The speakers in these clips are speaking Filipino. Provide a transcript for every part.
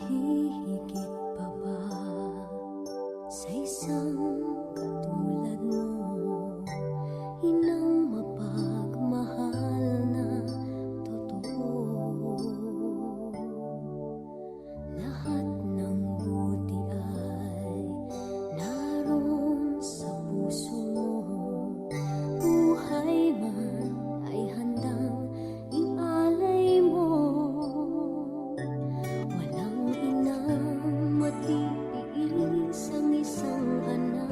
hihigit pa ba sa isang katulad mo? Inang mapagmahal na totoo. Lahat ng buti ay naroon sa puso mo. Buhay man ay handang ialay mo. Walang inang matiis ang isang anak.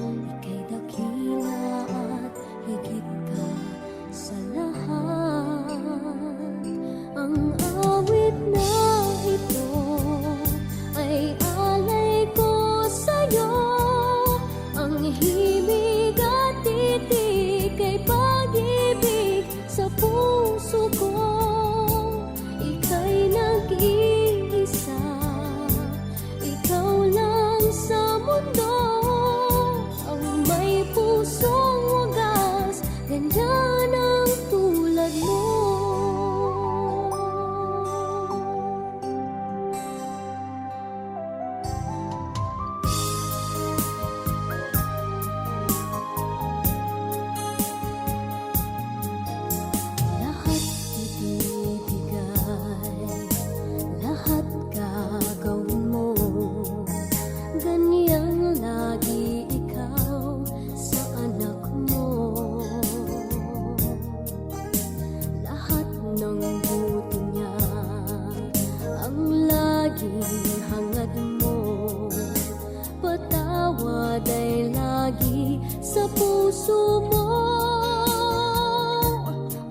Ika'y dakila at higit ka sa lahat. Ang awit na ito ay alay ko sa'yo. Ang himig at titik ay pag-ibig sa puso ko. Ika'y nag-iisa, ikaw lang sa mundo. Ang may pusong wagas, ganyan ang tulad mo. Lahat ibibigay, lahat gagawin mo. Ganyan lagi ikaw sa anak mo. Lahat ng buti niya ang laging hangad mo. Patawad ay lagi sa puso mo.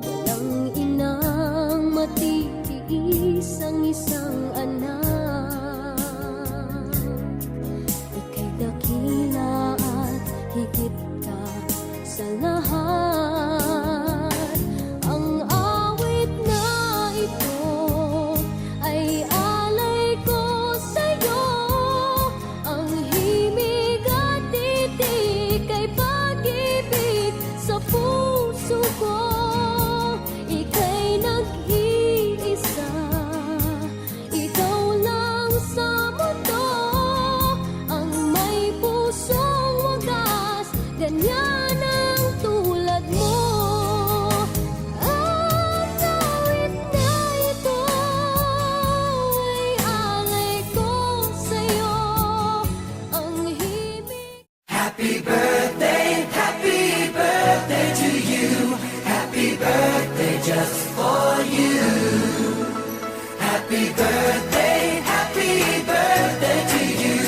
Walang inang matitiis ang isang anak. Ika'y dakila at higit ka sa lahat. Ang awit na ito ay alay ko sa'yo. Ang himig at titik ay pag-ibig sa puso ko. Ika'y nag-iisa, ikaw lang sa mundo. Ang may pusong wagas, ganyan ang tulad mo. Ang awit na ito ay alay ko sa'yo. Ang himig Happy birthday to you. Happy birthday just for you. Happy birthday to you.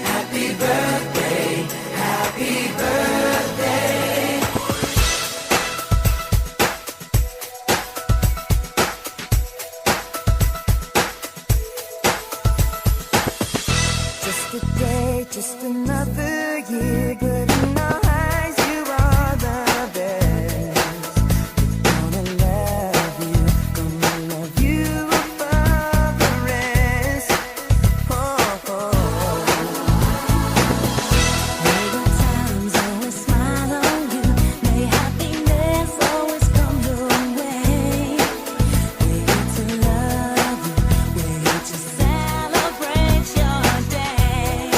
Happy birthday, happy birthday. Just a day, just another year, good in our eyes, you are the best. Gonna love you above the rest. Oh, oh. May the times always smile on you, may happiness always come your way. We're here to love you, we're here to celebrate your day.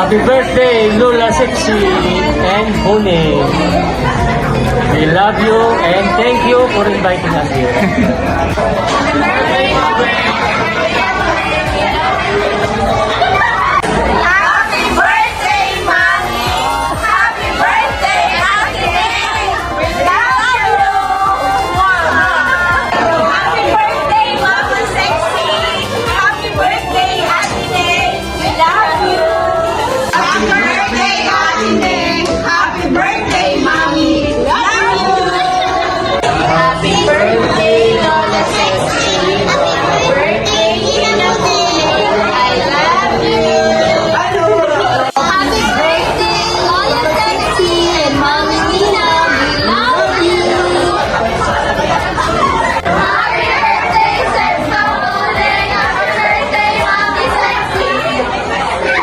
Happy birthday, Lola Sexy and Bonnie. We love you and thank you for inviting us here. Happy birthday, Mommy! Happy birthday, Ate! We love you! Happy birthday, Mama Sexy! Happy birthday, Ate! We love you! Happy birthday, Ate! Happy birthday, Mommy! Love you! Happy birthday, Lola Sexy! Happy birthday, Ina I love you! Happy birthday, Lola Sexy and Mommy Nina, we love you! Happy birthday, Sexy Bonnie! Happy birthday, Mommy Sexy!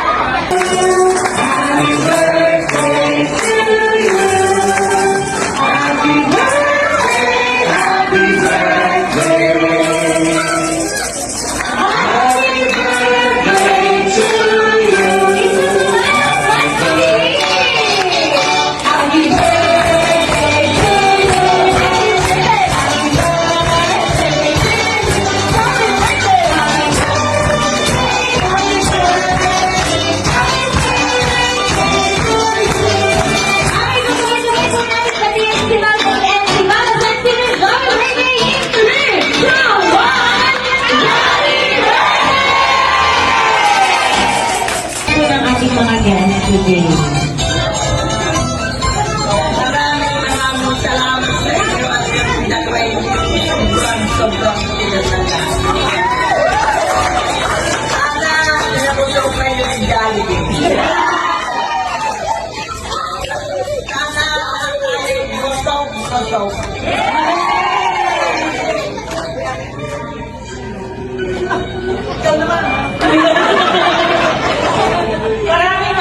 ng ating mga guests today. Maraming salamat sa inyo at yung dalawa sobrang pinasala. Sana nabusog kayo ni Jollibee. Sana busog. Ikaw naman. Maraming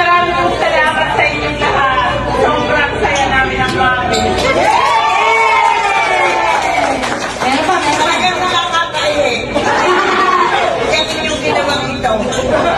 salamat sa inyong lahat. Sobrang saya namin ang mami. Talagang nakakatayo eh. Yan yung ginawang ito.